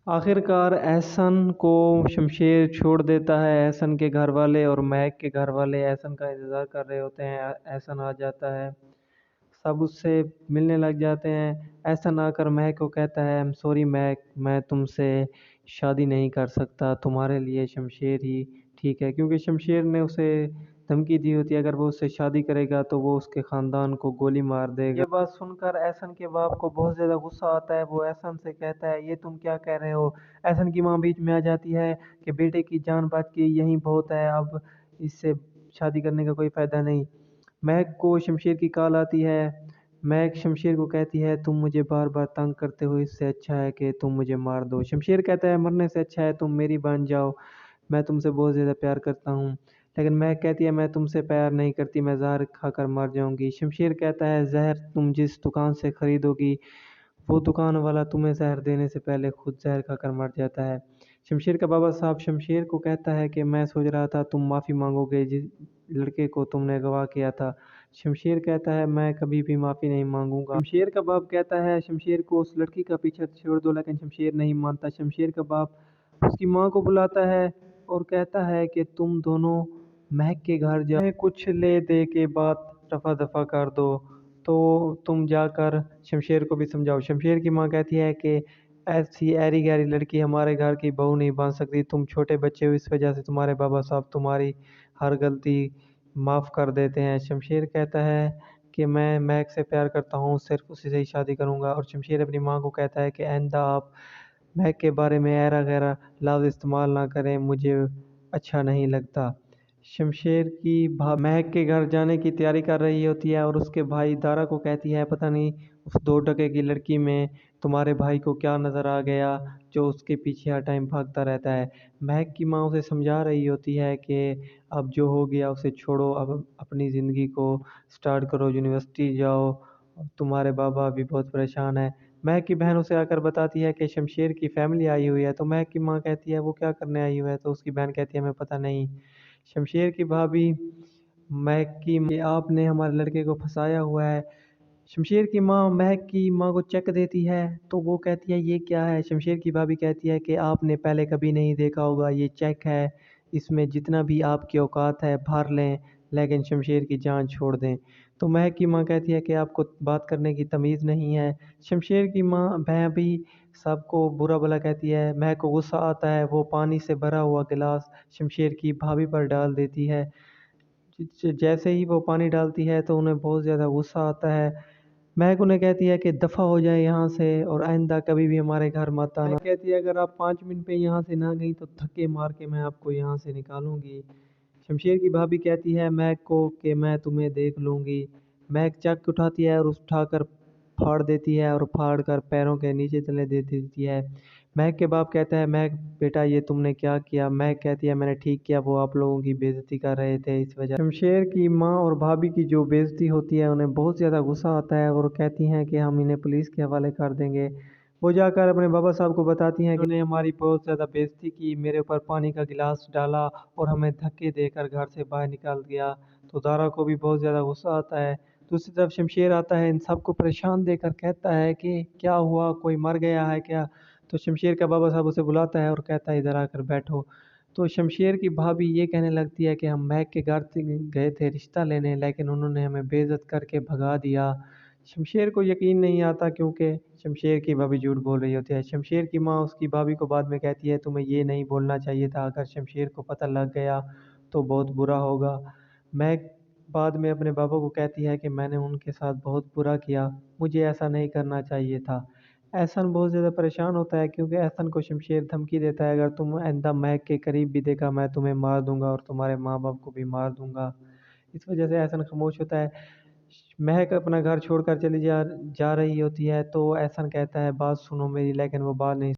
آخر کار احسن کو شمشیر چھوڑ دیتا ہے۔ احسن کے گھر والے اور مہک کے گھر والے احسن کا انتظار کر رہے ہوتے ہیں۔ احسن آ جاتا ہے، سب اس سے ملنے لگ جاتے ہیں۔ احسن آ کر مہک کو کہتا ہے سوری مہک، میں تم سے شادی نہیں کر سکتا، تمہارے لیے شمشیر ہی ٹھیک ہے، کیونکہ شمشیر نے اسے دھمکی دی ہوتی ہے اگر وہ اس سے شادی کرے گا تو وہ اس کے خاندان کو گولی مار دے گا۔ یہ بات سن کر احسن کے باپ کو بہت زیادہ غصہ آتا ہے۔ وہ احسن سے کہتا ہے یہ تم کیا کہہ رہے ہو؟ احسن کی ماں بیچ میں آ جاتی ہے کہ بیٹے کی جان بچ گئی یہی بہت ہے، اب اس سے شادی کرنے کا کوئی فائدہ نہیں۔ مہک کو شمشیر کی کال آتی ہے۔ مہک شمشیر کو کہتی ہے تم مجھے بار بار تنگ کرتے ہو، اس سے اچھا ہے کہ تم مجھے مار دو۔ شمشیر کہتا ہے مرنے سے اچھا ہے تم میری بن جاؤ، میں تم سے بہت زیادہ پیار کرتا ہوں۔ لیکن مہک کہتی ہے میں تم سے پیار نہیں کرتی، میں زہر کھا کر مر جاؤں گی۔ شمشیر کہتا ہے زہر تم جس دکان سے خریدو گی وہ دکان والا تمہیں زہر دینے سے پہلے خود زہر کھا کر مر جاتا ہے۔ شمشیر کا بابا صاحب شمشیر کو کہتا ہے کہ میں سوچ رہا تھا تم معافی مانگو گے جس لڑکے کو تم نے اغوا کیا تھا۔ شمشیر کہتا ہے میں کبھی بھی معافی نہیں مانگوں گا۔ شمشیر کا باپ کہتا ہے شمشیر کو اس لڑکی کا پیچھا چھوڑ دو، لیکن شمشیر نہیں مانتا۔ شمشیر کا باپ اس کی ماں کو بلاتا ہے اور کہتا ہے کہ تم دونوں مہک کے گھر جاؤ، کچھ لے دے کے بات رفع دفع کر دو، تو تم جا کر شمشیر کو بھی سمجھاؤ۔ شمشیر کی ماں کہتی ہے کہ ایسی ایری گیری لڑکی ہمارے گھر کی بہو نہیں بن سکتی، تم چھوٹے بچے ہو، اس وجہ سے تمہارے بابا صاحب تمہاری ہر غلطی معاف کر دیتے ہیں۔ شمشیر کہتا ہے کہ میں مہک سے پیار کرتا ہوں، صرف اسی سے ہی شادی کروں گا، اور شمشیر اپنی ماں کو کہتا ہے کہ آئندہ آپ مہک کے بارے میں ایرا غیرا لفظ استعمال نہ کریں، مجھے اچھا نہیں لگتا۔ شمشیر کی مہک کے گھر جانے کی تیاری کر رہی ہوتی ہے اور اس کے بھائی دارا کو کہتی ہے پتہ نہیں اس 2 ٹکے کی لڑکی میں تمہارے بھائی کو کیا نظر آ گیا جو اس کے پیچھے ہر ٹائم بھاگتا رہتا ہے۔ مہک کی ماں اسے سمجھا رہی ہوتی ہے کہ اب جو ہو گیا اسے چھوڑو، اب اپنی زندگی کو سٹارٹ کرو، یونیورسٹی جاؤ، تمہارے بابا بھی بہت پریشان ہے۔ مہک کی بہن اسے آ کر بتاتی ہے کہ شمشیر کی فیملی آئی ہوئی ہے، تو مہک کی ماں کہتی ہے وہ کیا کرنے آئی ہوئی ہے، تو اس کی بہن کہتی ہے ہمیں پتہ نہیں۔ شمشیر کی بھابھی مہک کی کہ آپ نے ہمارے لڑکے کو پھنسایا ہوا ہے۔ شمشیر کی ماں مہک کی ماں کو چیک دیتی ہے تو وہ کہتی ہے یہ کیا ہے؟ شمشیر کی بھابھی کہتی ہے کہ آپ نے پہلے کبھی نہیں دیکھا ہوگا، یہ چیک ہے، اس میں جتنا بھی آپ کی اوقات ہے بھر لیں لیکن شمشیر کی جان چھوڑ دیں۔ تو مہک کی ماں کہتی ہے کہ آپ کو بات کرنے کی تمیز نہیں ہے۔ شمشیر کی ماں بھی سب کو برا بھلا کہتی ہے۔ مہک کو غصہ آتا ہے، وہ پانی سے بھرا ہوا گلاس شمشیر کی بھابھی پر ڈال دیتی ہے۔ جیسے ہی وہ پانی ڈالتی ہے تو انہیں بہت زیادہ غصہ آتا ہے۔ مہک انہیں کہتی ہے کہ دفع ہو جائے یہاں سے اور آئندہ کبھی بھی ہمارے گھر مت آنا۔ مہک کہتی ہے اگر آپ 5 منٹ پہ یہاں سے نہ گئی تو دھکے مار کے میں آپ کو یہاں سے نکالوں گی۔ شمشیر کی بھابھی کہتی ہے مہک کو کہ میں تمہیں دیکھ لوں گی۔ مہک چک اٹھاتی ہے اور اٹھا کر پھاڑ دیتی ہے اور پھاڑ کر پیروں کے نیچے تلے دے دیتی ہے۔ مہک کے باپ کہتا ہے مہک بیٹا یہ تم نے کیا کیا؟ مہک کہتی ہے میں نے ٹھیک کیا، وہ آپ لوگوں کی بے عزتی کر رہے تھے اس وجہ۔ شمشیر کی ماں اور بھابھی کی جو بے عزتی ہوتی ہے انہیں بہت زیادہ غصہ آتا ہے اور کہتی ہیں کہ ہم انہیں پولیس کے حوالے کر دیں گے۔ وہ جا کر اپنے بابا صاحب کو بتاتی ہیں کہ انہوں نے ہماری بہت زیادہ بے عزتی کی، میرے اوپر پانی کا گلاس ڈالا اور ہمیں دھکے دے کر گھر سے باہر نکال دیا۔ تو دارا کو بھی بہت زیادہ غصہ آتا ہے۔ دوسری طرف شمشیر آتا ہے، ان سب کو پریشان دیکھ کر کہتا ہے کہ کیا ہوا، کوئی مر گیا ہے کیا؟ تو شمشیر کا بابا صاحب اسے بلاتا ہے اور کہتا ہے ادھر آ کر بیٹھو۔ تو شمشیر کی بھابھی یہ کہنے لگتی ہے کہ ہم مہک کے گھر گئے تھے رشتہ لینے لیکن انہوں نے ہمیں بے عزت کر کے بھگا دیا۔ شمشیر کو یقین نہیں آتا کیونکہ شمشیر کی بھابھی جھوٹ بول رہی ہوتی ہے۔ شمشیر کی ماں اس کی بھابھی کو بعد میں کہتی ہے تمہیں یہ نہیں بولنا چاہیے تھا، اگر شمشیر کو پتہ لگ گیا تو بہت برا ہوگا۔ مہک بعد میں اپنے بابا کو کہتی ہے کہ میں نے ان کے ساتھ بہت برا کیا، مجھے ایسا نہیں کرنا چاہیے تھا۔ احسن بہت زیادہ پریشان ہوتا ہے کیونکہ احسن کو شمشیر دھمکی دیتا ہے اگر تم آئندہ مہک کے قریب بھی دیکھا میں تمہیں مار دوں گا اور تمہارے ماں باپ کو بھی مار دوں گا۔ اس وجہ سے احسن خاموش ہوتا ہے۔ مہک اپنا گھر چھوڑ کر چلی جا رہی ہوتی ہے تو احسن کہتا ہے بات سنو میری، لیکن وہ بات نہیں